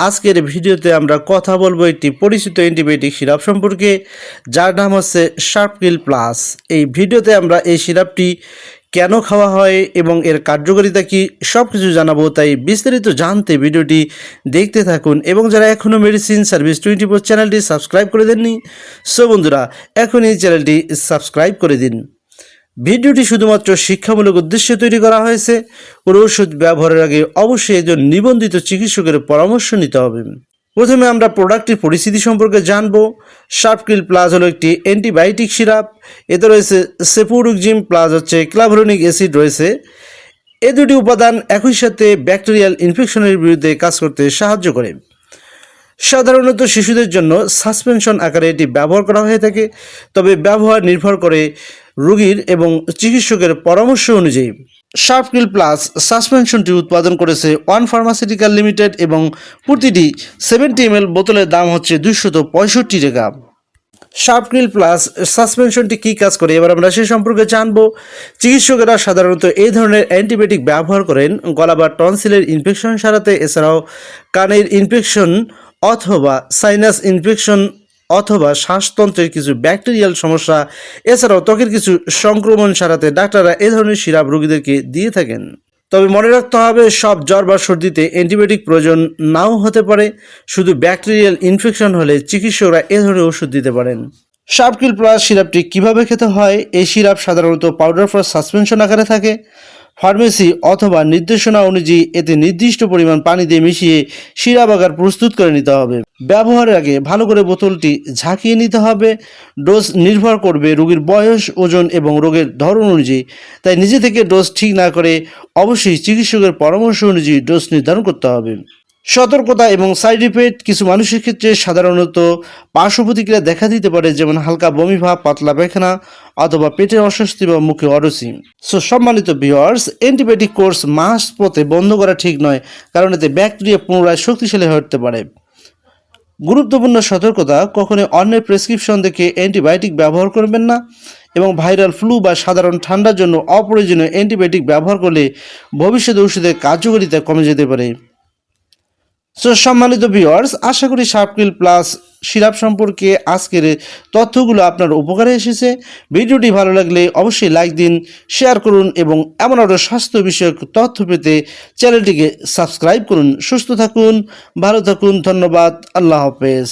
আজকের ভিডিওতে আমরা কথা বলবো একটি পরিচিত অ্যান্টিবায়োটিক সিরাপ সম্পর্কে, যার নাম হচ্ছে শার্পকিল প্লাস। এই ভিডিওতে আমরা এই সিরাপটি কেন খাওয়া হয় এবং এর কার্যকারিতা কি সব কিছু জানাবো। তাই বিস্তারিত জানতে ভিডিওটি দেখতে থাকুন এবং যারা এখনও মেডিসিন সার্ভিস 24 চ্যানেলটি সাবস্ক্রাইব করে দেননি, সো বন্ধুরা এখন এই চ্যানেলটি সাবস্ক্রাইব করে দিন। ভিডিওটি শুধুমাত্র শিক্ষামূলক উদ্দেশ্যে তৈরি করা হয়েছে। কোনো ওষুধ ব্যবহারের আগে অবশ্যই একজন নিবন্ধিত চিকিৎসকের পরামর্শ নিতে হবে। প্রথমে আমরা প্রোডাক্টটির পরিস্থিতি সম্পর্কে জানব। শার্পকিল প্লাস হলো একটি অ্যান্টিবায়োটিক সিরাপ। এতে রয়েছে সেফুরুক্সিম প্লাস ক্লাভরনিক অ্যাসিড রয়েছে। এই দুটি উপাদান একই সাথে ব্যাকটেরিয়াল ইনফেকশনের বিরুদ্ধে কাজ করতে সাহায্য করে। সাধারণত শিশুদের জন্য সাসপেনশন আকারে এটি ব্যবহার করা হয়ে থাকে, তবে ব্যবহার নির্ভর করে রোগীর এবং চিকিৎসকের পরামর্শ অনুযায়ী। শার্পকিল প্লাস সাসপেনশনটি উৎপাদন করেছে ওয়ান ফার্মাসিউটিক্যাল লিমিটেড এবং প্রতিটি 70 ml বোতলের দাম হচ্ছে 265 টাকা। শার্পকিল প্লাস সাসপেনশনটি কী কাজ করে এবার আমরা সে সম্পর্কে জানব। চিকিৎসকেরা সাধারণত এই ধরনের অ্যান্টিবায়োটিক ব্যবহার করেন গলা বা টনসিলের ইনফেকশন সারাতে, এছাড়াও কানের ইনফেকশন অথবা সাইনাস ইনফেকশন অথবা শ্বাসতন্ত্রের কিছু ব্যাকটেরিয়াল সমস্যা, এছাড়াও ত্বকের কিছু সংক্রমণ সারাতে ডাক্তাররা এই ধরনের সিরাপ রোগীদেরকে দিয়ে থাকেন। তবে মনে রাখতে হবে, সব জ্বর বা সর্দিতে অ্যান্টিবায়োটিক প্রয়োজন নাও হতে পারে। শুধু ব্যাকটেরিয়াল ইনফেকশন হলে চিকিৎসকরা এ ধরনের ওষুধ দিতে পারেন। শার্পকিল প্লাস সিরাপটি কিভাবে খেতে হয়? এই সিরাপ সাধারণত পাউডার ফর সাসপেনশন আকারে থাকে। ফার্মেসি অথবা নির্দেশনা অনুযায়ী এতে নির্দিষ্ট পরিমাণ পানি দিয়ে মিশিয়ে সিরাপ আকার প্রস্তুত করে নিতে হবে। ব্যবহারের আগে ভালো করে বোতলটি ঝাঁকিয়ে নিতে হবে। ডোজ নির্ভর করবে রোগীর বয়স, ওজন এবং রোগের ধরন অনুযায়ী, তাই নিজে থেকে ডোজ ঠিক না করে অবশ্যই চিকিৎসকের পরামর্শ অনুযায়ী ডোজ নির্ধারণ করতে হবে। সতর্কতা এবং সাইড ইফেক্ট: কিছু মানুষের ক্ষেত্রে সাধারণত পার্শ্ব প্রতিক্রিয়া দেখা দিতে পারে, যেমন হালকা বমি ভাব, পাতলা পায়খানা অথবা পেটের অস্বস্তি বা মুখে অরুচি। সম্মানিত ভিউয়ার্স, অ্যান্টিবায়োটিক কোর্স মাঝপথে বন্ধ করা ঠিক নয়, কারণ এতে ব্যাকটেরিয়া পুনরায় শক্তিশালী হয়ে উঠতে পারে। গুরুত্বপূর্ণ সতর্কতা: কখনোই অন্যের প্রেসক্রিপশন দেখে অ্যান্টিবায়োটিক ব্যবহার করবেন না এবং ভাইরাল ফ্লু বা সাধারণ ঠান্ডার জন্য অপ্রয়োজনীয় অ্যান্টিবায়োটিক ব্যবহার করলে ভবিষ্যতে ওষুধের কার্যকারিতা কমে যেতে পারে। সম্মানিত ভিউয়ার্স, আশা করি শার্পকিল প্লাস সিরাপ সম্পর্কে আজকের তথ্যগুলো আপনার উপকারে এসেছে। ভিডিওটি ভালো লাগলে অবশ্যই লাইক দিন, শেয়ার করুন এবং এমন আরও স্বাস্থ্য বিষয়ক তথ্য পেতে চ্যানেলটিকে সাবস্ক্রাইব করুন। সুস্থ থাকুন, ভালো থাকুন, ধন্যবাদ, আল্লাহ হাফেজ।